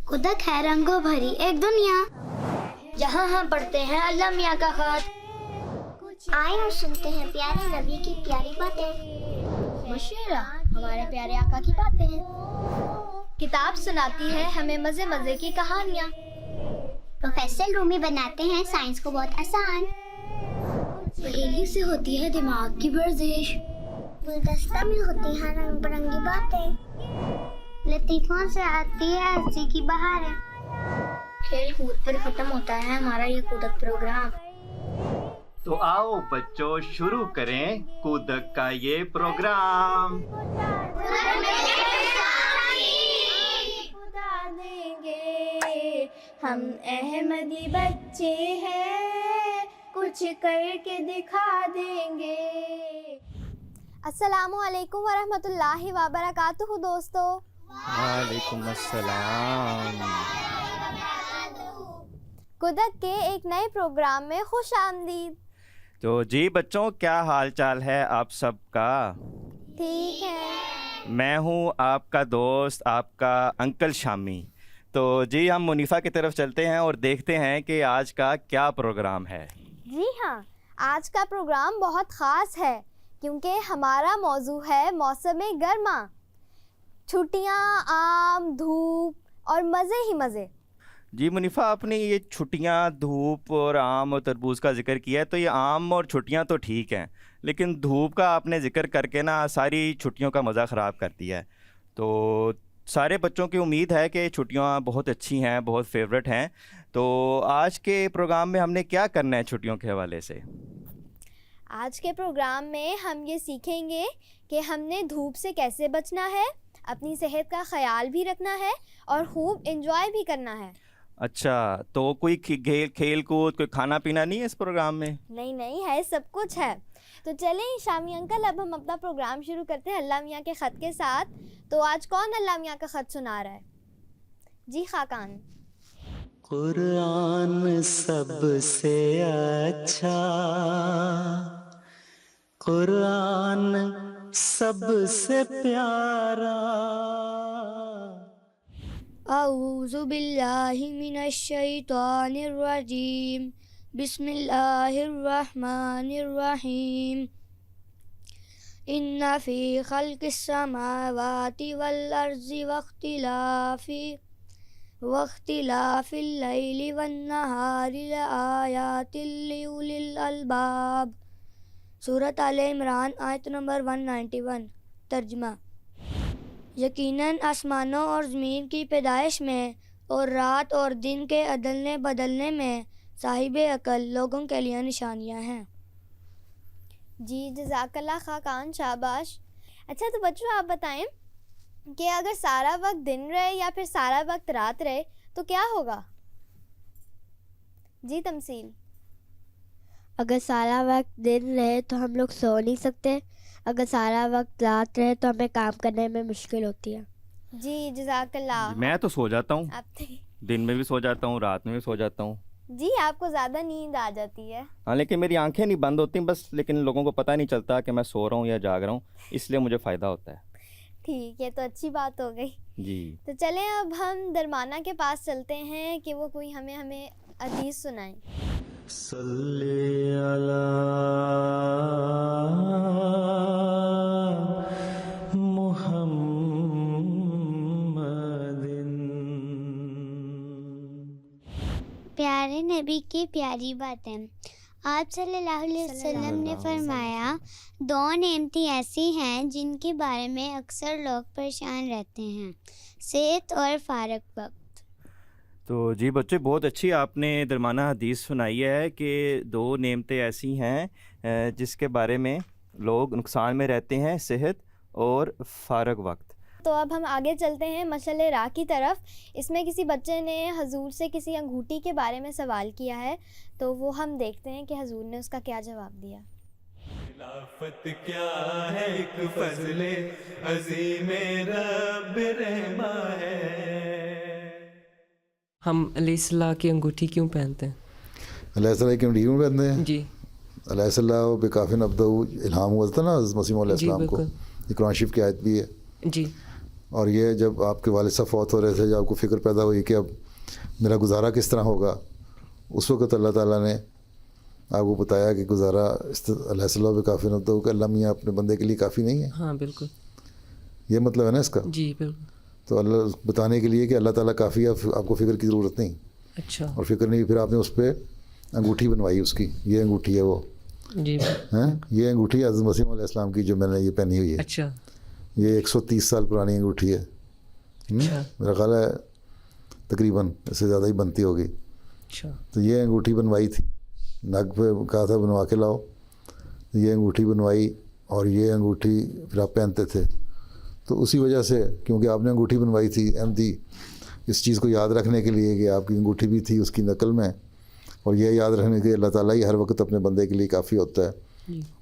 कुदक है रंगों भरी एक दुनिया, जहाँ हम पढ़ते हैं अल्लाह मियाँ का खत। आए और सुनते हैं प्यारे नबी की प्यारी बातें। मुशीरा हमारे प्यारे आका की बातें हैं। किताब सुनाती है हमें मजे मजे की कहानियाँ। प्रोफेसर रूमी बनाते हैं साइंस को बहुत आसान। पहेली से होती है दिमाग की वर्जिश। गुलदस्ता में होती हैं रंग बिरंगी बातें। लतीफों से आती है हंसी की बहारें। खेल कूद पर खत्म होता है हमारा ये कूदक प्रोग्राम। तो आओ बच्चों शुरू करें कूदक का ये प्रोग्राम। हम अहमदी बच्चे हैं, कुछ करके दिखा देंगे। अस्सलामु अलैकुम वरहमतुल्लाहि वबरकातुहू दोस्तों। वालेकुम अस्सलाम। कुदक के एक नए प्रोग्राम में खुश आमदीद। तो जी बच्चों, क्या हाल चाल है आप सबका? ठीक है। मैं हूँ आपका दोस्त, आपका अंकल शामी। तो जी हम मुनीफा की तरफ चलते हैं और देखते हैं कि आज का क्या प्रोग्राम है। जी हाँ, आज का प्रोग्राम बहुत ख़ास है क्योंकि हमारा मौजू है मौसम गर्मा। छुट्टियाँ, आम, धूप और मज़े ही मज़े। जी मुनीफा, आपने ये छुट्टियाँ, धूप और आम और तरबूज का जिक्र किया है, तो ये आम और छुट्टियाँ तो ठीक हैं, लेकिन धूप का आपने जिक्र करके ना सारी छुट्टियों का मज़ा ख़राब कर दिया है। तो सारे बच्चों की उम्मीद है कि छुट्टियाँ बहुत अच्छी हैं, बहुत फेवरेट हैं। तो आज के प्रोग्राम में हमने क्या करना है छुट्टियों के हवाले से? आज के प्रोग्राम में हम ये सीखेंगे कि हमने धूप से कैसे बचना है, अपनी सेहत का ख्याल भी रखना है और खूब एंजॉय भी करना है। अच्छा, तो कोई खेल कूद, कोई खाना पीना नहीं है इस प्रोग्राम में? नहीं नहीं, है, सब कुछ है। तो चलें शामी अंकल, अब हम अपना प्रोग्राम शुरू करते हैं अल्लाह मियाँ के ख़त के साथ। तो आज कौन अल्लाह मियाँ का ख़त सुना रहा है? जी खाकान। कुरान सबसे अच्छा, कुरान सबसे प्यारा। औज़ु बिल्लाहि मिनश शैतानिर रजीम। बिस्मिल्लाहिर रहमानिर रहीम। इन्ना फ़ी ख़ल्क़िस समावाति वल अर्ज़ि वख्तिलाफ़िल लैलि वन नहारि लआयातिल लिउलिल अलबाब। सूरत आले इमरान आयत नंबर 191। तर्जुमा: यकीनन आसमानों और ज़मीन की पैदाइश में और रात और दिन के अदलने बदलने में साहिबे अकल लोगों के लिए निशानियां हैं। जी जज़ाकल्लाह खाकान, शाबाश। अच्छा तो बच्चों आप बताएं कि अगर सारा वक्त दिन रहे या फिर सारा वक्त रात रहे तो क्या होगा? जी तमसील। अगर सारा वक्त दिन रहे तो हम लोग सो नहीं सकते, अगर सारा वक्त रात रहे तो हमें काम करने में मुश्किल होती है। जी जज़ाकल्लाह। मैं तो सो जाता हूँ, आप दिन में भी सो जाता हूँ, रात में भी सो जाता हूँ। जी आपको ज़्यादा नींद आ जाती है। हाँ, लेकिन मेरी आंखें नहीं बंद होती बस, लेकिन लोगों को पता नहीं चलता कि मैं सो रहा हूँ या जाग रहा हूँ, इसलिए मुझे फ़ायदा होता है। ठीक है, तो अच्छी बात हो गई। जी तो चलें अब हम दरमाना के पास चलते हैं कि वो कोई हमें हदीस सुनाए। सल्ले अला मुहम्मदिन। प्यारे नबी की प्यारी बातें। आप सल्लल्लाहु अलैहि वसल्लम ने फरमाया, दो नेमतें ऐसी हैं जिनके बारे में अक्सर लोग परेशान रहते हैं, सेहत और फारग वक्त। तो जी बच्चे, बहुत अच्छी आपने दरमाना हदीस सुनाई है कि दो नेमतें ऐसी हैं जिसके बारे में लोग नुकसान में रहते हैं, सेहत और फारग वक्त। तो अब हम आगे चलते हैं मशअले राह की तरफ। इसमें किसी बच्चे ने हजूर से किसी अंगूठी के बारे में सवाल किया है, तो वो हम देखते हैं कि हजूर ने उसका क्या जवाब दिया। खिलाफत क्या है, एक फज़ले अज़ीमे रब रहमा है। हम अलैहिस्सलाम की अंगूठी क्यों पहनते हैं? अलैहिस्सलाम की अंगूठी क्यों पहनते हैं? जी, अलैहिस्सलाम बेकाफिन अब्दहू इल्हाम हुआ था ना मसीह मौला जी इस्लाम को, बिल्कुल। ये कुरान शरीफ की आयत भी है। जी, और ये जब आपके वालिद साहब फौत हो रहे थे, जब आपको फ़िक्र पैदा हुई कि अब मेरा गुजारा किस तरह होगा, उस वक़्त अल्लाह ताला ने आपको बताया कि गुजारा अल्लाह पे काफ़ी न, तो अल्लाह मियाँ अपने बंदे के लिए काफ़ी नहीं है। हाँ बिल्कुल। ये मतलब है ना इसका। जी बिल्कुल। तो अल्लाह बताने के लिए कि अल्लाह ताला काफ़ी है, आपको फ़िक्र की ज़रूरत नहीं। अच्छा। और फ़िक्र नहीं, फिर आपने उस पर अंगूठी बनवाई उसकी, ये अंगूठी है वो जी। हैं, ये अंगूठी हज़रत मसीह मौला इस्लाम की जो मैंने ये पहनी हुई है। अच्छा। ये 130 साल पुरानी अंगूठी है। अच्छा। मेरा ख्याल है तकरीबन इससे ज़्यादा ही बनती होगी। अच्छा। तो ये अंगूठी बनवाई थी, नग पे कहा था बनवा के लाओ, ये अंगूठी बनवाई और ये अंगूठी फिर आप पहनते थे। तो उसी वजह से, क्योंकि आपने अंगूठी बनवाई थी अहमदी, इस चीज़ को याद रखने के लिए कि आपकी अंगूठी भी थी उसकी नकल में, और ये याद रखने के अल्लाह ताला ही हर वक्त अपने बंदे के लिए काफ़ी होता है,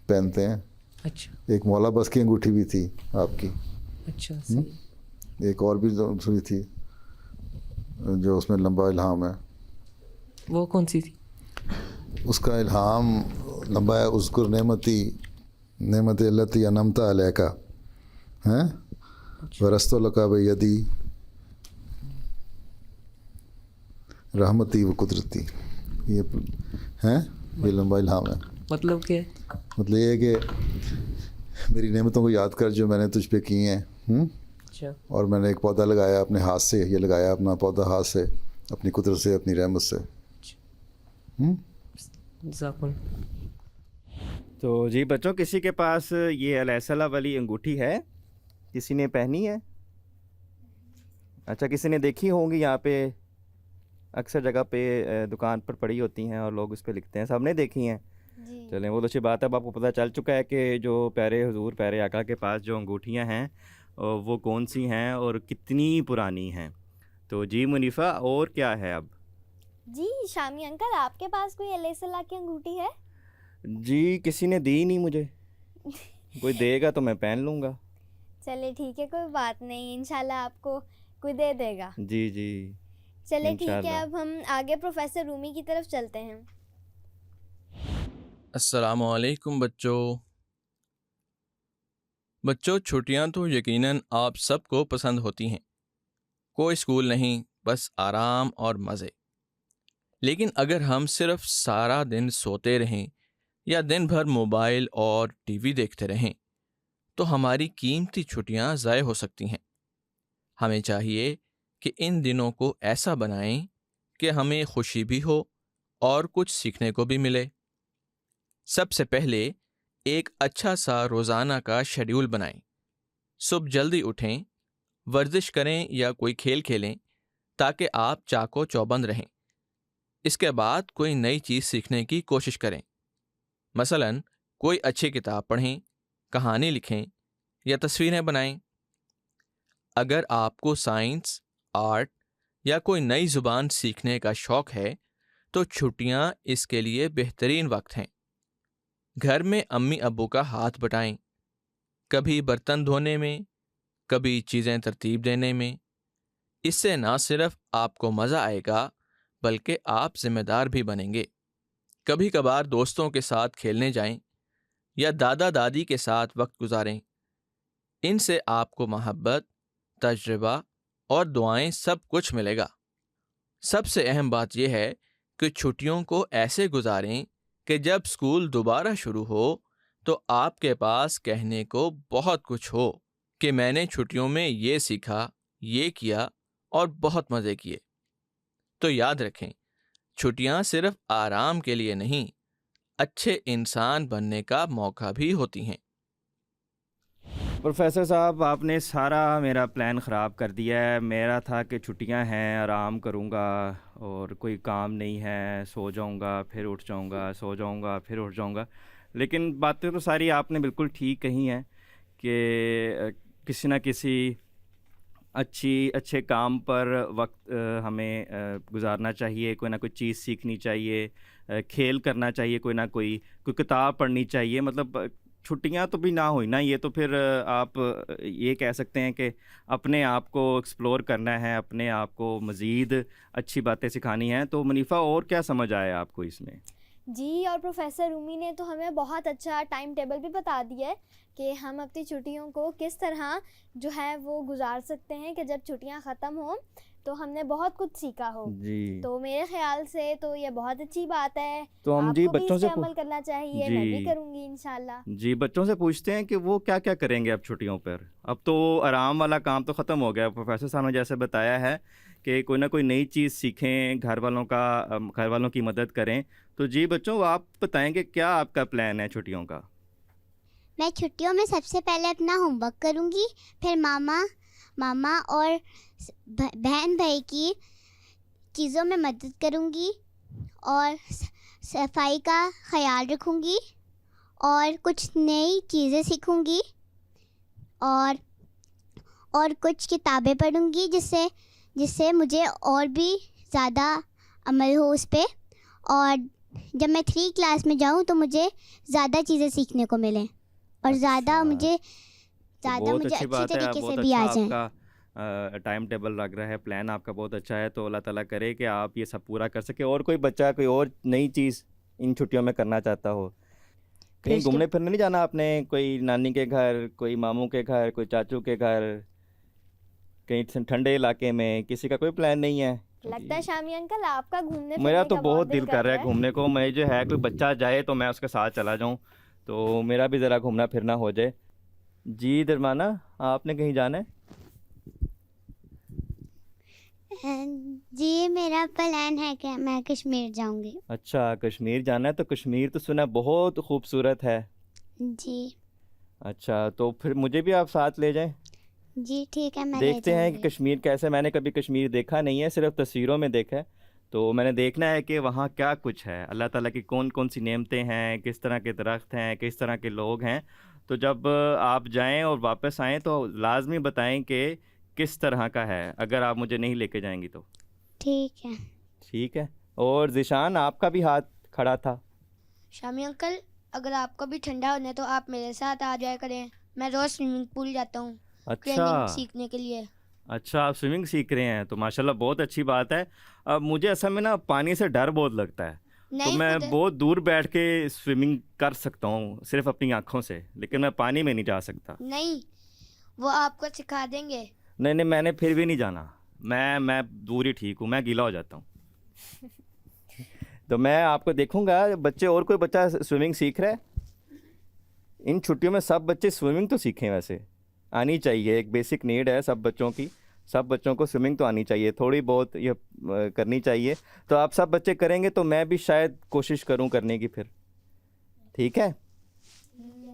पहनते हैं। अच्छा। एक मौला बस की अंगूठी भी थी आपकी। अच्छा। एक और भी सुनी थी जो उसमें लंबा इल्हाम है। वो कौन सी थी? उसका इल्हाम लंबा है, उसको नेमत अल्लती अनमता अलैका हैं वरस्तो लका यदी रहमती व कुदरती, ये हैं, ये लंबा इल्हाम है। मतलब क्या है? मतलब ये है कि मेरी नेमतों को याद कर जो मैंने तुझ पे की हैं। अच्छा। और मैंने एक पौधा लगाया अपने हाथ से, ये लगाया अपना पौधा हाथ से, अपनी कुदरत से, अपनी रहमत से। ज़ाकुल। तो जी बच्चों, किसी के पास ये अलैहिस्सलाम वाली अंगूठी है? किसी ने पहनी है? अच्छा, किसी ने देखी होंगी, यहाँ पे अक्सर जगह पे दुकान पर पड़ी होती हैं और लोग उस पर लिखते हैं, सबने देखी हैं। जी। चलें, वो तो अच्छी बात है। अब आपको पता चल चुका है कि जो प्यारे हुजूर प्यारे आका के पास जो अंगूठियाँ हैं वो कौन सी हैं और कितनी पुरानी हैं। तो जी मुनीफ़ा, और क्या है अब? जी शामी अंकल, आपके पास कोई अलैहिस्सलाम की अंगूठी है? जी किसी ने दी नहीं मुझे, कोई देगा तो मैं पहन लूँगा। चले ठीक है, कोई बात नहीं, इंशाल्लाह आपको कोई दे देगा। जी जी, चले ठीक है, इंशाल्लाह। अब हम आगे प्रोफेसर रूमी की तरफ चलते हैं। अस्सलामुअलैकुम बच्चों, छुट्टियां तो यकीनन आप सबको पसंद होती हैं। कोई स्कूल नहीं, बस आराम और मज़े। लेकिन अगर हम सिर्फ सारा दिन सोते रहें या दिन भर मोबाइल और टीवी देखते रहें तो हमारी कीमती छुट्टियां ज़ाय हो सकती हैं। हमें चाहिए कि इन दिनों को ऐसा बनाएं कि हमें खुशी भी हो और कुछ सीखने को भी मिले। सबसे पहले एक अच्छा सा रोज़ाना का शेड्यूल बनाएं। सुबह जल्दी उठें, वर्जिश करें या कोई खेल खेलें ताकि आप चाको चौबंद रहें। इसके बाद कोई नई चीज़ सीखने की कोशिश करें। मसलन कोई अच्छी किताब पढ़ें, कहानी लिखें या तस्वीरें बनाएं। अगर आपको साइंस, आर्ट या कोई नई ज़ुबान सीखने का शौक़ है तो छुट्टियां इसके लिए बेहतरीन वक्त हैं। घर में अम्मी अब्बू का हाथ बटाएं, कभी बर्तन धोने में, कभी चीज़ें तरतीब देने में। इससे ना सिर्फ आपको मज़ा आएगा बल्कि आप जिम्मेदार भी बनेंगे। कभी कभार दोस्तों के साथ खेलने जाएं या दादा दादी के साथ वक्त गुजारें। इनसे आपको मोहब्बत, तजुर्बा और दुआएं सब कुछ मिलेगा। सबसे अहम बात यह है कि छुट्टियों को ऐसे गुजारें कि जब स्कूल दोबारा शुरू हो तो आपके पास कहने को बहुत कुछ हो कि मैंने छुट्टियों में ये सीखा, ये किया और बहुत मज़े किए। तो याद रखें, छुट्टियां सिर्फ आराम के लिए नहीं, अच्छे इंसान बनने का मौका भी होती हैं। प्रोफेसर साहब, आपने सारा मेरा प्लान ख़राब कर दिया है। मेरा था कि छुट्टियां हैं, आराम करूंगा और कोई काम नहीं है, सो जाऊंगा फिर उठ जाऊंगा, सो जाऊंगा फिर उठ जाऊंगा। लेकिन बातें तो सारी आपने बिल्कुल ठीक कही हैं कि किसी न किसी अच्छे काम पर वक्त हमें गुजारना चाहिए, कोई ना कोई चीज़ सीखनी चाहिए, खेल करना चाहिए, कोई ना कोई किताब पढ़नी चाहिए। मतलब छुट्टियां तो भी ना हुई ना, ये तो फिर आप ये कह सकते हैं कि अपने आप को एक्सप्लोर करना है, अपने आप को मज़ीद अच्छी बातें सिखानी हैं। तो मुनीफ़ा, और क्या समझ आया आपको इसमें? जी, और प्रोफेसर रूमी ने तो हमें बहुत अच्छा टाइम टेबल भी बता दिया है कि हम अपनी छुट्टियों को किस तरह जो है वो गुजार सकते हैं कि जब छुट्टियां ख़त्म हों तो हमने बहुत कुछ सीखा हो। जी। तो मेरे ख्याल से तो ये बहुत अच्छी बात है। तो हम जी आपको भी बच्चों इस से पे अमल करना चाहिए, मैं भी जी। करूँगी इंशाल्लाह। जी, बच्चों से पूछते हैं कि वो क्या-क्या करेंगे अब छुट्टियों पर? अब तो आराम वाला काम तो ख़त्म हो गया। प्रोफ़ेसर साहब ने जैसे बताया है कि कोई ना कोई नई चीज़ सीखें, घर वालों की मदद करें। तो जी बच्चों, आप बताएँगे क्या आपका प्लान है छुट्टियों का? मैं छुट्टियों में सबसे पहले अपना होमवर्क करूँगी, फिर मामा और बहन भाई की चीज़ों में मदद करूँगी और सफाई का ख्याल रखूँगी और कुछ नई चीज़ें सीखूँगी और कुछ किताबें पढ़ूँगी जिससे मुझे और भी ज़्यादा अमल हो उस पे, और जब मैं 3 क्लास में जाऊँ तो मुझे ज़्यादा चीज़ें सीखने को मिलें और ज़्यादा अच्छा। मुझे तो बहुत अच्छी अच्छी बात है, तरीके बहुत से भी अच्छा आ जाएं। आपका टाइम टेबल लग रहा है, प्लान आपका बहुत अच्छा है। तो अल्लाह ताला करे कि आप ये सब पूरा कर सकें। और कोई बच्चा कोई और नई चीज़ इन छुट्टियों में करना चाहता हो? कहीं फिर इसके घूमने फिरने नहीं जाना आपने? कोई नानी के घर, कोई मामू के घर, कोई चाचू के घर, कहीं ठंडे इलाके में? किसी का कोई प्लान नहीं है? लगता है शामी अंकल आपका घूमने मेरा फिरने तो का बहुत दिल कर कर रहा रहा है है। घूमने को। मैं जो है कोई बच्चा जाए तो मैं उसके साथ चला जाऊं, तो मेरा भी ज़रा घूमना फिरना हो जाए। जी दरमाना, आपने कहीं जाना है? जी, मेरा प्लान है कि मैं कश्मीर जाऊंगी। अच्छा, कश्मीर जाना है। तो कश्मीर तो सुना बहुत खूबसूरत है। जी। अच्छा, तो फिर मुझे भी आप साथ ले जाएं। जी ठीक है, मैं ले देखते हैं कि जाऊंगी। कश्मीर कैसे। मैंने कभी कश्मीर देखा नहीं है, सिर्फ तस्वीरों में देखा है। तो मैंने देखना है कि वहाँ क्या कुछ है, अल्लाह ताला की कौन कौन सी नेमतें हैं, किस तरह के दरख्त हैं, किस तरह के लोग हैं। तो जब आप जाएं और वापस आएं तो लाजमी बताएं कि किस तरह का है, अगर आप मुझे नहीं लेके जाएंगी तो। ठीक है। ठीक है। और ज़िशान, आपका भी हाथ खड़ा था। शामी अंकल, अगर आपको भी ठंडा होने तो आप मेरे साथ आ जाया करें। मैं रोज़ स्विमिंग पूल जाता हूँ ट्रेनिंग अच्छा सीखने के लिए। अच्छा, आप स्विमिंग सीख रहे हैं, तो माशाल्लाह बहुत अच्छी बात है। अब मुझे असल में ना पानी से डर बहुत लगता है, तो नहीं, मैं खुद बहुत दूर बैठ के स्विमिंग कर सकता हूँ सिर्फ अपनी आँखों से, लेकिन मैं पानी में नहीं जा सकता। नहीं, वो आपको सिखा देंगे। नहीं नहीं, मैंने फिर भी नहीं जाना। मैं दूर ही ठीक हूँ, मैं गीला हो जाता हूँ। तो मैं आपको देखूंगा। बच्चे, और कोई बच्चा स्विमिंग सीख रहा है? इन छुट्टियों में सब बच्चे स्विमिंग तो सीखें, वैसे आनी चाहिए, एक बेसिक नीड है सब बच्चों की। सब बच्चों को स्विमिंग तो आनी चाहिए, थोड़ी बहुत ये करनी चाहिए। तो आप सब बच्चे करेंगे तो मैं भी शायद कोशिश करूं करने की फिर। ठीक है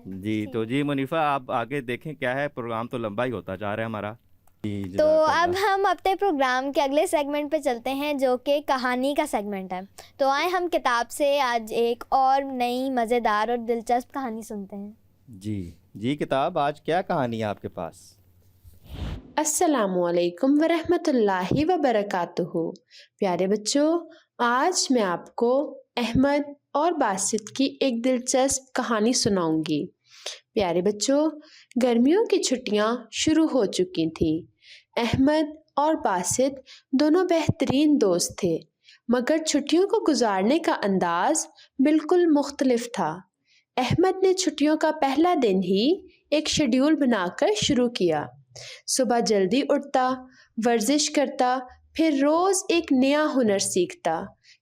जी। तो जी मुनीफ़ा, आप आगे देखें क्या है, प्रोग्राम तो लंबा ही होता जा रहा है हमारा। जी, तो जज़ाकल्लाह। अब हम अपने प्रोग्राम के अगले सेगमेंट पे चलते हैं जो कि कहानी का सेगमेंट है। तो आए हम किताब से आज एक और नई मज़ेदार और दिलचस्प कहानी सुनते हैं। जी जी, किताब, आज क्या कहानी है आपके पास? अस्सलामुअलैकुम वरहमतुल्लाहि वबरकातुहू। प्यारे बच्चों, आज मैं आपको अहमद और बासित की एक दिलचस्प कहानी सुनाऊंगी। प्यारे बच्चों, गर्मियों की छुट्टियां शुरू हो चुकी थीं। अहमद और बासित दोनों बेहतरीन दोस्त थे, मगर छुट्टियों को गुजारने का अंदाज बिल्कुल मुख्तलिफ था। अहमद ने छुट्टियों का पहला दिन ही एक शेड्यूल बनाकर शुरू किया। सुबह जल्दी उठता, वर्जिश करता, फिर रोज़ एक नया हुनर सीखता।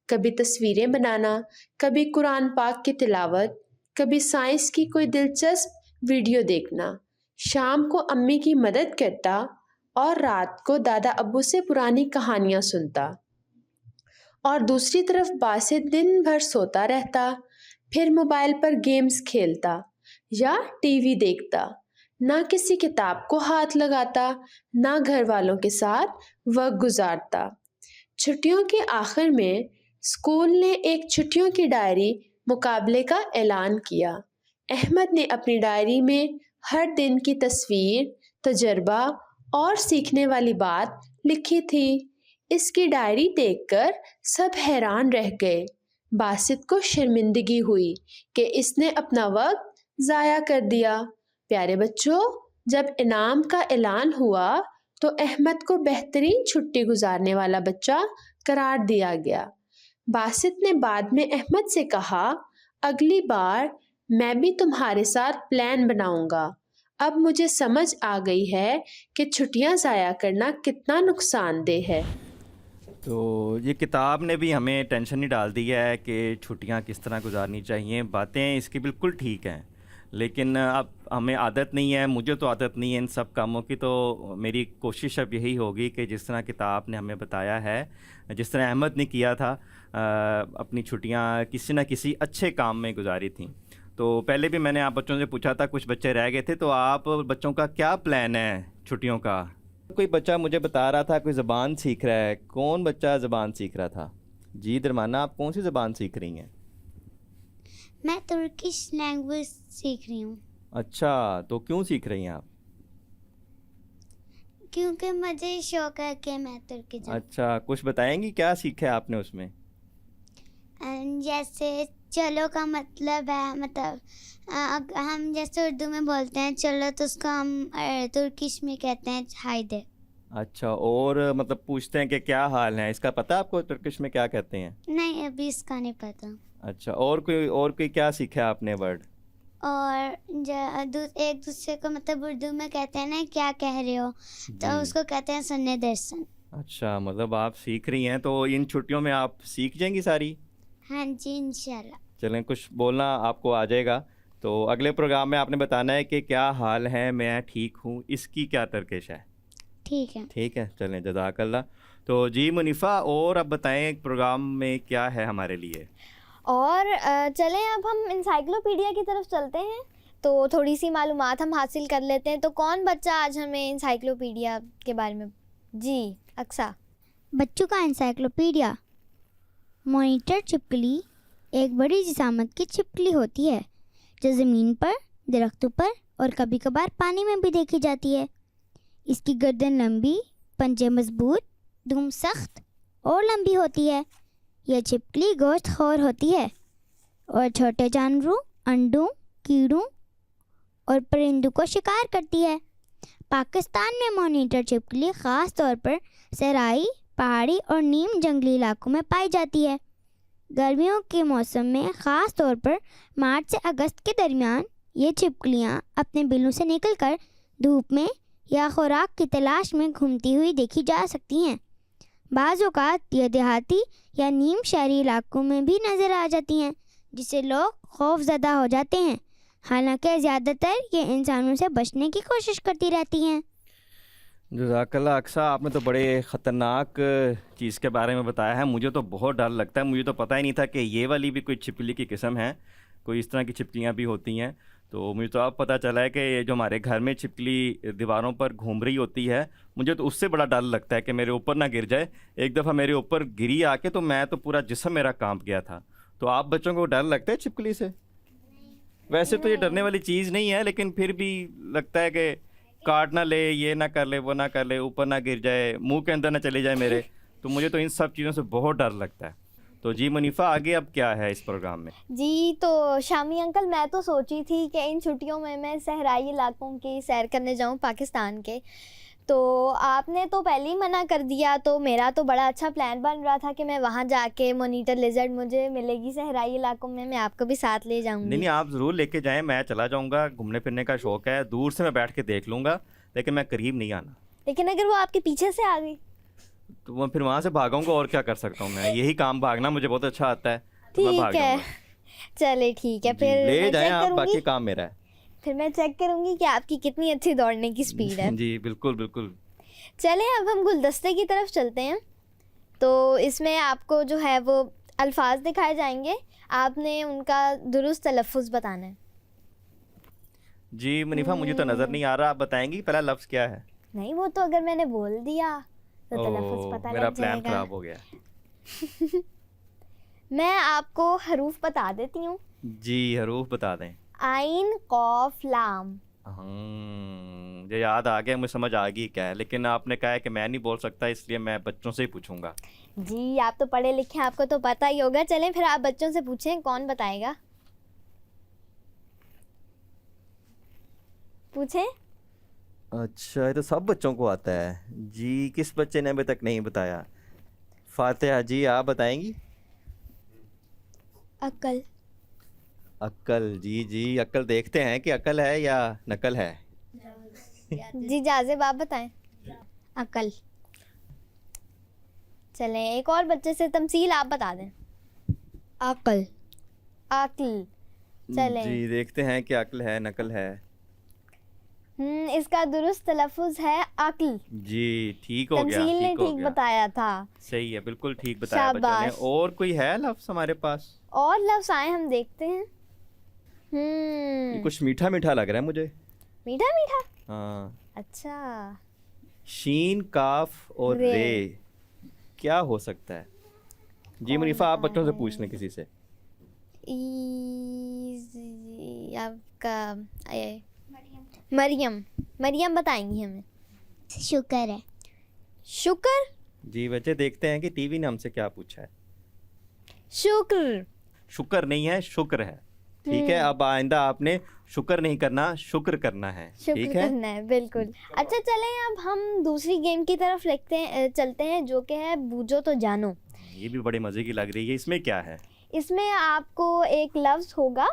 कभी तस्वीरें बनाना, कभी कुरान पाक की तिलावत, कभी साइंस की कोई दिलचस्प वीडियो देखना। शाम को अम्मी की मदद करता और रात को दादा अब्बू से पुरानी कहानियाँ सुनता। और दूसरी तरफ बासित दिन भर सोता रहता, फिर मोबाइल पर गेम्स खेलता या टीवी देखता। ना किसी किताब को हाथ लगाता, ना घर वालों के साथ वक्त गुजारता। छुट्टियों के आखिर में स्कूल ने एक छुट्टियों की डायरी मुकाबले का ऐलान किया। अहमद ने अपनी डायरी में हर दिन की तस्वीर, तजर्बा और सीखने वाली बात लिखी थी। इसकी डायरी देखकर सब हैरान रह गए। बासित को शर्मिंदगी हुई कि इसने अपना वक्त ज़ाया कर दिया। प्यारे बच्चों, जब इनाम का ऐलान हुआ तो अहमद को बेहतरीन छुट्टी गुजारने वाला बच्चा करार दिया गया। बासित ने बाद में अहमद से कहा, अगली बार मैं भी तुम्हारे साथ प्लान बनाऊंगा। अब मुझे समझ आ गई है कि छुट्टियां ज़ाया करना कितना नुकसानदेह है। तो ये किताब ने भी हमें टेंशन नहीं डाल दी है कि छुट्टियां किस तरह गुजारनी चाहिए। बातें इसकी बिल्कुल ठीक हैं, लेकिन अब हमें आदत नहीं है, मुझे तो आदत नहीं है इन सब कामों की। तो मेरी कोशिश अब यही होगी कि जिस तरह किताब ने हमें बताया है, जिस तरह अहमद ने किया था, अपनी छुट्टियां किसी न किसी अच्छे काम में गुजारी थी। तो पहले भी मैंने आप बच्चों से पूछा था, कुछ बच्चे रह गए थे, तो आप बच्चों का क्या प्लान है छुट्टियों का? कोई बच्चा मुझे बता रहा था कोई ज़बान सीख रहा है। कौन बच्चा ज़बान सीख रहा था? जी दरमाना, आप कौन सी ज़बान सीख रही हैं? मैं तुर्किश लैंग्वेज सीख रही हूँ। अच्छा, तो क्यों सीख रही हैं आप? क्योंकि मुझे शौक है कि मैं तुर्की जाऊँ। अच्छा, कुछ बताएंगी क्या सीखा है आपने उसमें? जैसे चलो का मतलब है, मतलब हम जैसे उर्दू में बोलते हैं चलो, तो उसको हम तुर्किश में कहते हैं हायदे। अच्छा, और मतलब पूछते हैं कि क्या हाल है, इसका पता आपको तुर्किश में क्या कहते हैं? नहीं, अभी इसका नहीं पता। अच्छा, और कोई क्या सीखा आपने वर्ड? और एक दूसरे को मतलब उर्दू में कहते हैं ना क्या कह रहे हो, तो जी। उसको कहते हैं सुन्ने दर्शन। अच्छा, मतलब आप सीख रही हैं, तो इन छुट्टियों में आप सीख जाएंगी सारी? हाँ जी, इंशाल्लाह। चलें, कुछ बोलना आपको आ जाएगा। तो अगले प्रोग्राम में आपने बताना है कि क्या हाल है, मैं ठीक हूँ, इसकी क्या तर्किश है। ठीक है। ठीक है, चलें, जज़ाकल्लाह। तो जी मुनीफ़ा, और अब बताएं प्रोग्राम में क्या है हमारे लिए? और चलें अब हम इंसाइक्लोपीडिया की तरफ चलते हैं, तो थोड़ी सी मालूमात हम हासिल कर लेते हैं। तो कौन बच्चा आज हमें इंसाइक्लोपीडिया के बारे में? जी अक्सा। बच्चों का इंसाइक्लोपीडिया। मॉनिटर छिपकली एक बड़ी जिसामत की छिपकली होती है जो ज़मीन पर, दरख्तों पर और कभी कभार पानी में भी देखी जाती है। इसकी गर्दन लंबी, पंजे मजबूत, दुम सख्त और लंबी होती है। यह छिपकली गोश्तखोर होती है और छोटे जानवरों, अंडों, कीड़ों और परिंदों को शिकार करती है। पाकिस्तान में मॉनिटर छिपकली ख़ास तौर पर सहराई, पहाड़ी और नीम जंगली इलाकों में पाई जाती है। गर्मियों के मौसम में ख़ास तौर पर मार्च से अगस्त के दरमियान ये छिपकलियाँ अपने बिलों से निकलकर धूप में या खुराक की तलाश में घूमती हुई देखी जा सकती हैं। बाज़ औक़ात ये देहाती या नीम शहरी इलाकों में भी नज़र आ जाती हैं, जिससे लोग खौफज़दा हो जाते हैं। हालांकि ज़्यादातर ये इंसानों से बचने की कोशिश करती रहती हैं। जज़ाकल्लाह अक्सा, आपने तो बड़े ख़तरनाक चीज़ के बारे में बताया है। मुझे तो बहुत डर लगता है, मुझे तो पता ही नहीं था कि ये वाली भी कोई छिपकली की किस्म है, कोई इस तरह की छिपकलियाँ भी होती हैं। तो मुझे तो अब पता चला है कि ये जो हमारे घर में छिपकली दीवारों पर घूम रही होती है, मुझे तो उससे बड़ा डर लगता है कि मेरे ऊपर ना गिर जाए। एक दफ़ा मेरे ऊपर गिरी आके, तो मैं तो पूरा जिस्म मेरा कांप गया था। तो आप बच्चों को डर लगता है छिपकली से? वैसे तो ये डरने वाली चीज़ नहीं है, लेकिन फिर भी लगता है कि काट ना ले, ये ना कर ले, वो ना कर ले, ऊपर ना गिर जाए, मुंह के अंदर ना चले जाए मेरे। तो मुझे तो इन सब चीज़ों से बहुत डर लगता है। तो जी मुनीफ़ा, आगे अब क्या है इस प्रोग्राम में? जी तो शामी अंकल, मैं तो सोची थी कि इन छुट्टियों में मैं सहराई इलाकों की सैर करने जाऊं पाकिस्तान के, तो आपने तो पहले ही मना कर दिया। तो मेरा तो बड़ा अच्छा प्लान बन रहा था कि मैं वहां जाके मॉनिटर लिजर्ड मुझे मिलेगी सहराई इलाकों में, मैं आपको भी साथ ले जाऊंगी। नहीं, आप ज़रूर लेके जाएं, मैं चला जाऊंगा। घूमने फिरने का शौक़ है, दूर से मैं बैठ के देख लूँगा, लेकिन मैं करीब नहीं आना। लेकिन अगर वो आपके पीछे से आ गई तो मैं फिर वहाँ से भागूंगा, और क्या कर सकता हूँ मैं? यही काम, भागना मुझे बहुत अच्छा आता है, तो मैं ठीक भाग है, जाऊंगा। चले ठीक है, जी, फिर ले मैं जाएं चेक आप, करूंगी। बाकी काम मेरा है। फिर मैं चेक करूंगी कि आपकी कितनी अच्छी दौड़ने की स्पीड है। जी बिल्कुल बिल्कुल। चलें अब हम गुलदस्ते की तरफ चलते हैं। तो इसमें आपको जो है वो अल्फाज दिखाए जाएंगे, आपने उनका दुरुस्त तलफ़ुज़ बताना है। जी मुनीफ़ा, मुझे तो नज़र नहीं आ रहा, आप बताएंगी पहला लफ्ज़ क्या है? नहीं, वो तो अगर मैंने बोल दिया तो तलफ़ुज़ पता मेरा लग प्लान जाएगा। ख़राब हो गया। मैं आपको हरूफ बता देती हूँ। जी हरूफ बता दें। आइन, कॉफ, लाम। मुझे याद आ गया, मुझे समझ आ गई क्या है, लेकिन आपने कहा है कि मैं नहीं बोल सकता, इसलिए मैं बच्चों से ही पूछूंगा। जी आप तो पढ़े लिखे, आपको तो पता ही होगा। चलें फिर आप बच्चों से पूछें, कौन बताएगा? पूछें। अच्छा, ये तो सब बच्चों को आता है जी। किस बच्चे ने अभी तक नहीं बताया? फातिहा जी, आप बताएंगी? अक्ल। अक्ल, जी जी, अक्ल देखते हैं कि अक्ल है या नकल है। जी जाज़िब आप बताएं। अकल। चलें एक और बच्चे से तमसील आप बता दें। अक्ल। अक्ल। चलें। जी देखते हैं कि अक्ल है नकल है। इसका दुरुस्त तलफ़ुज़ है अक्ल। जी ठीक हो गया, तमसील ने ठीक हो ठीक गया। बताया था। सही है, बिल्कुल ठीक बताया बच्चों ने। शाबाश। और कोई है लफ्ज़ हमारे पास? और लफ्ज़ आए हम देखते हैं। ये कुछ मीठा मीठा लग रहा है मुझे। मीठा मीठा। हाँ, अच्छा। शीन काफ और रे। रे क्या हो सकता है? जी मुनीफा आप बच्चों से पूछ लें किसी से। आपका मरियम। मरियम बताएंगी हमें। शुक्र है। शुक्र। जी बच्चे देखते हैं कि टीवी ने हमसे क्या पूछा है। शुक्र। शुक्र नहीं है, शुक्र है। ठीक है, अब आइंदा आपने शुक्र नहीं करना, शुक्र करना है। शुक्र ठीक है, करना है, बिल्कुल। अच्छा चलें अब हम दूसरी गेम की तरफ चलते हैं जो कि है बूझो तो जानो। ये भी बड़े मज़े की लग रही है। इसमें क्या है? इसमें आपको एक लफ्ज़ होगा,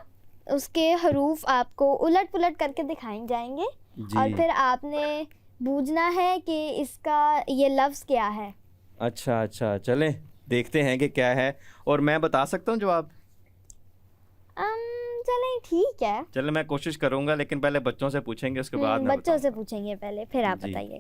उसके हरूफ आपको उलट पुलट करके दिखाए जाएंगे और जी। फिर आपने बूझना है कि इसका ये लफ्ज़ क्या है। अच्छा अच्छा, चलें देखते हैं कि क्या है। और मैं बता सकता हूँ जवाब? चलें ठीक है। चलो मैं कोशिश करूंगा, लेकिन पहले बच्चों से पूछेंगे, उसके बाद मैं बच्चों से बताऊंगा। पूछेंगे पहले, फिर आप जी। बताइएगा।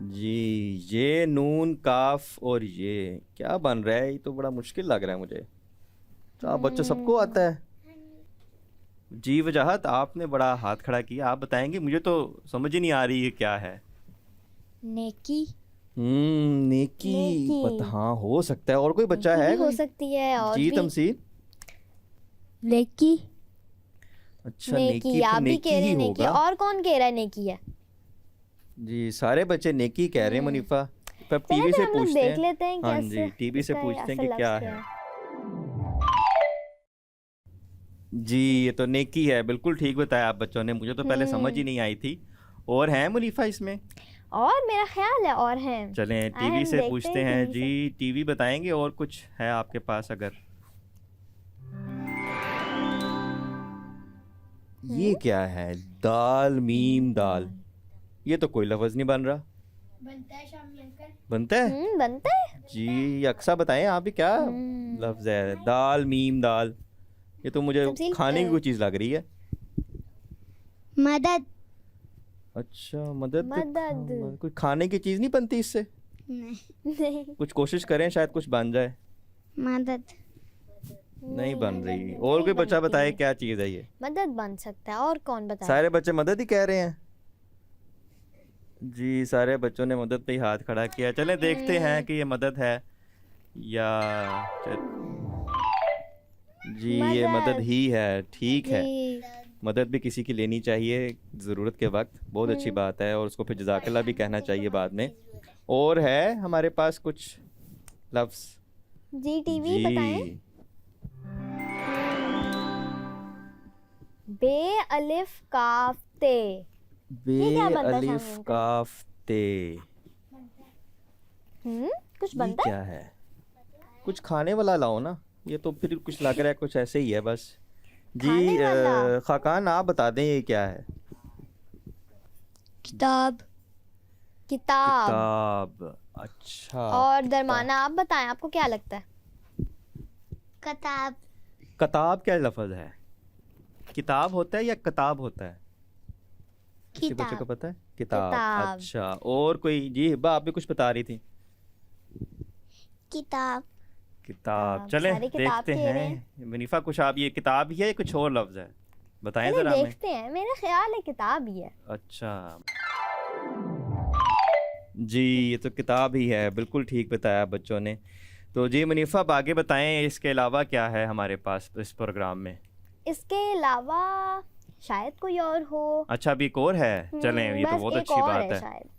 जी ये नून काफ और ये क्या बन रहा है? ये तो बड़ा मुश्किल लग रहा है मुझे। तो आप बच्चों सबको आता है? जी वजाहत आपने बड़ा हाथ खड़ा किया, आप बताएंगे? मुझे तो समझ ही नहीं आ रही है क्या है। नेकी। नेकी। नेकी। हाँ हो सकता है। और कोई बच्चा नेकी है भी हो कोई? सकती है और जी भी। तमसील। नेकी। अच्छा नेकी आप भी नेकी कह रहे ही हैं नेकी, होगा। और कौन कह रहा है नेकी है? जी सारे बच्चे नेकी कह रहे हैं मुनीफा। पर चलो टीवी फिर से हम लोग पूछते देख हैं। लेते हैं हाँ कैसे जी, टीवी से इसका पूछते हैं असल कि क्या लफ्ज़ है। जी ये तो नेकी है, बिल्कुल ठीक बताया आप बच्चों ने। मुझे तो पहले समझ ही नहीं आई थी। और है मुनीफा इसमें? और मेरा ख्याल है और हैं। चलें आए टीवी हम से देखते पूछते हैं हैं। टीवी जी टीवी बताएंगे और कुछ है आपके पास अगर? ये क्या है? दाल मीम दाल, ये तो कोई लफ्ज़ नहीं बन रहा। बनता है? बनता है। जी अक्सा बताएं आप भी, क्या लफ्ज़ है? दाल मीम दाल, ये तो मुझे तमसील, खाने की कोई चीज़ लग रही है। मदद। अच्छा मदद। मदद। कोई खाने की चीज़ नहीं बनती इससे? नहीं। नहीं। कुछ कोशिश करें, शायद कुछ बन जाए। मदद। नहीं बन रही। और कोई बच्चा बताए क्या चीज़ है ये? मदद बन सकता है, और कौन बताए? सारे बच्चे मदद ही कह रहे हैं। जी सारे बच्चों ने मदद पे ही हाथ खड़ा किया। चलें देखते हैं कि ये मदद है या जी ये मदद ही है। ठीक है, जी। मदद भी किसी की लेनी चाहिए ज़रूरत के वक्त, बहुत अच्छी बात है। और उसको फिर जज़ाकल्लाह भी कहना चाहिए बाद में। और है हमारे पास कुछ लफ्ज़? जी टीवी बताएं। बे अलिफ काफ ते। बे क्या बनता है अलिफ शामिल का? काफ ते, कुछ ये बनता है? क्या है? कुछ खाने वाला लाओ ना। ये तो फिर कुछ लग रहा है कुछ ऐसे ही है बस। जी खाने वाला? खाकान आप बता दें ये क्या है? किताब। किताब। किताब। अच्छा। और दरमाना आप बताएं, आपको क्या लगता है? किताब। किताब क्या लफ्ज़ है? किताब होता है या किताब होता है? किसी बच्चे को पता है? किताब। किताब। अच्छा और कोई? जी हिब्बा आप भी कुछ बता रही थी। किताब। किताब। चलें सारे किताब देखते कह रहे हैं। मुनीफा कुछ आप, ये किताब ही है या कुछ और लफ्ज़ है? बताएं चलिए ज़रा हमें। देखते हैं, मेरा ख्याल है किताब ही है। अच्छा जी ये तो किताब ही है, बिल्कुल ठीक बताया बच्चों ने। तो जी मुनीफा अब आगे बताएं, इसके अलावा क्या है हमारे पास इस प्रोग्राम में? इसके अलावा शायद कोई और हो। अच्छा अभी एक और है। चलें ये तो बस बहुत एक अच्छी और बात है। शायद।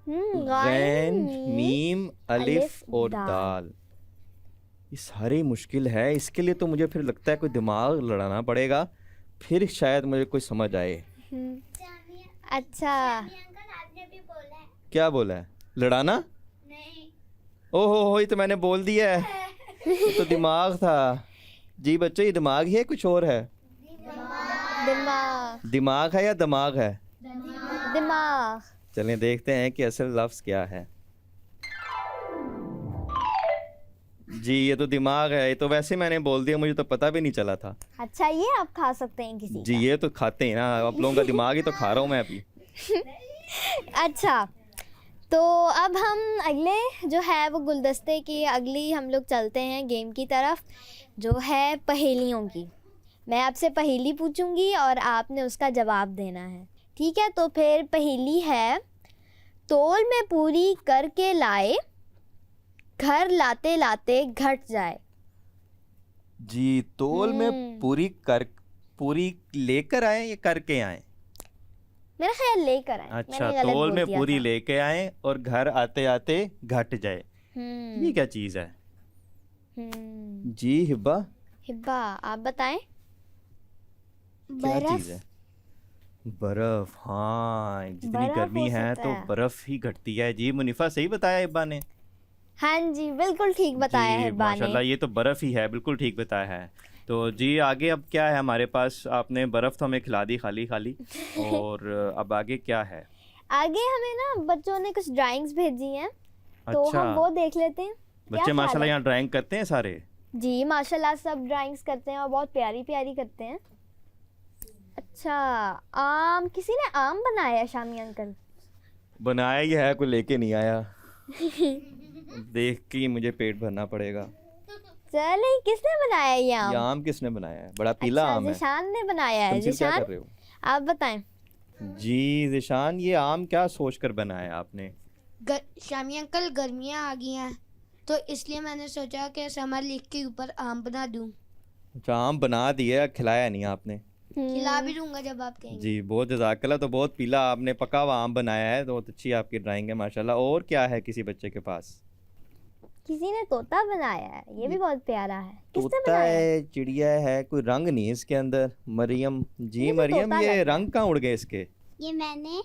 गैन मीम अलिफ अलिफ, और दाल। दाल, ये सारी मुश्किल है। इसके लिए तो मुझे फिर लगता है कोई दिमाग लड़ाना पड़ेगा। फिर शायद मुझे कुछ समझ आए। अच्छा, आपने भी बोला है। क्या बोला है? लड़ाना? नहीं। ओहो, ये तो मैंने बोल दिया है। ये तो दिमाग था। जी बच्चों, ये दिमाग ही है कुछ और है? दिमाग। दिमाग है या दिमाग है? दिमाग। चलें देखते हैं कि असल लफ्ज़ क्या है। जी ये तो दिमाग है। ये तो वैसे मैंने बोल दिया, मुझे तो पता भी नहीं चला था। अच्छा, ये आप खा सकते हैं किसी जी ये तो खाते हैं ना, आप लोगों का दिमाग ही तो खा रहा हूँ मैं अभी। अच्छा, तो अब हम अगले जो है वो गुलदस्ते की अगली हम लोग चलते हैं गेम की तरफ, जो है पहेलियों की। मैं आपसे पहेली पूछूंगी और आपने उसका जवाब देना है, ठीक है? तो फिर पहेली है, तोल में पूरी करके लाए, घर लाते लाते घट जाए। जी तोल में पूरी लेकर आए या करके आए? मेरा ख्याल लेकर आए। अच्छा, मैंने गलत तोल बोल में दिया पूरी था। लेके आए और घर आते आते घट जाए। ये क्या चीज़ है? जी हिब्बा, हिब्बा आप बताएं। क्या चीज़ है? बर्फ। हाँ, जितनी बर्फ गर्मी हो है सकता तो है। बर्फ ही घटती है। जी मुनीफा सही बताया हिब्बा ने। हाँ जी, बिल्कुल ठीक बताया जी हिब्बा ने। माशाल्लाह, ये तो बर्फ ही है, बिल्कुल ठीक बताया है। तो जी आगे अब क्या है हमारे पास? आपने बर्फ तो हमें खिला दी खाली खाली, और अब आगे क्या है? आगे हमें ना बच्चों ने कुछ ड्राइंग्स भेजी हैं, तो अच्छा, हम वो देख लेते हैं। क्या बच्चे ख्याल माशाल्लाह है? यहाँ ड्राइंग करते हैं सारे। जी माशाल्लाह सब ड्राइंग्स करते हैं और बहुत प्यारी प्यारी करते हैं। अच्छा, आम, किसी ने आम बनाया है शामी अंकल? बनाया ही है, कोई लेके नहीं आया। देख के ही मुझे पेट भरना पड़ेगा। चले, किसने बनाया है ये आम? ये आम किसने बनाया है? बड़ा पीला अच्छा, आम है। जिशान ने बनाया है। तमसील क्या जिशान कर रहे हो? आप बताएं। जी जिशान, ये आम क्या सोचकर बनाया आपने? शामी अंकल, गर्मियाँ आ गई हैं तो इसलिए मैंने सोचा कि समर लीग के ऊपर आम बना दूं। अच्छा, आम बना दिया, खिलाया नहीं आपने? खिला भी दूंगा जब आप कहेंगे। जी बहुत जज़ाकल्लाह। तो बहुत पीला आपने पका हुआ आम बनाया है, तो बहुत अच्छी आपकी ड्राइंग है माशाल्लाह। और क्या है किसी बच्चे के पास? किसी ने तोता बनाया है, ये भी बहुत प्यारा है। किसने तोता बनाया है, चिड़िया है, कोई रंग नहीं है इसके अंदर। मरियम जी, ये तो मरियम तोता ये लग रहा रंग कहाँ उड़ गए इसके? ये मैंने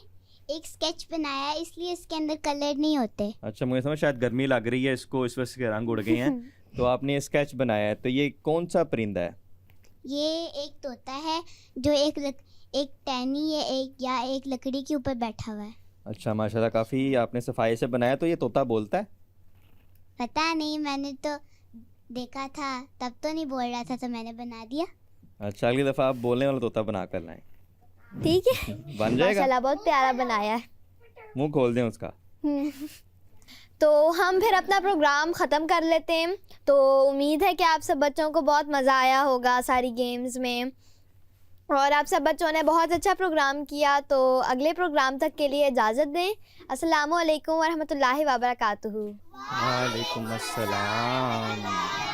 एक स्केच बनाया है, इसलिए इसके अंदर कलर नहीं होते। अच्छा, मुझे समझ शायद गर्मी लग रही है इसको, इस वजह से रंग उड़ गए हैं। तो आपने ये स्केच बनाया है, तो ये कौन सा परिंदा है? ये एक तोता है जो एक टहनी है, एक लकड़ी के ऊपर बैठा हुआ है। अच्छा माशाल्लाह, काफ़ी आपने सफाई से बनाया। तो ये तोता बोलता है? पता नहीं, मैंने तो देखा था, तब तो नहीं बोल रहा था तो मैंने बना दिया। अच्छा, अगली दफ़ा आप बोलने वाला तोता बना कर लाएं। ठीक है, बन जाएगा। माशाल्लाह बहुत प्यारा बनाया है। मुंह खोल दें उसका। तो हम फिर अपना प्रोग्राम ख़त्म कर लेते हैं। तो उम्मीद है कि आप सब बच्चों को बहुत मज़ा आया होगा सारी गेम्स में, और आप सब बच्चों ने बहुत अच्छा प्रोग्राम किया। तो अगले प्रोग्राम तक के लिए इजाज़त दें। अस्सलामु अलैकुम वरहमतुल्लाहि वबरकातुहू। वालेकुम अस्सलाम।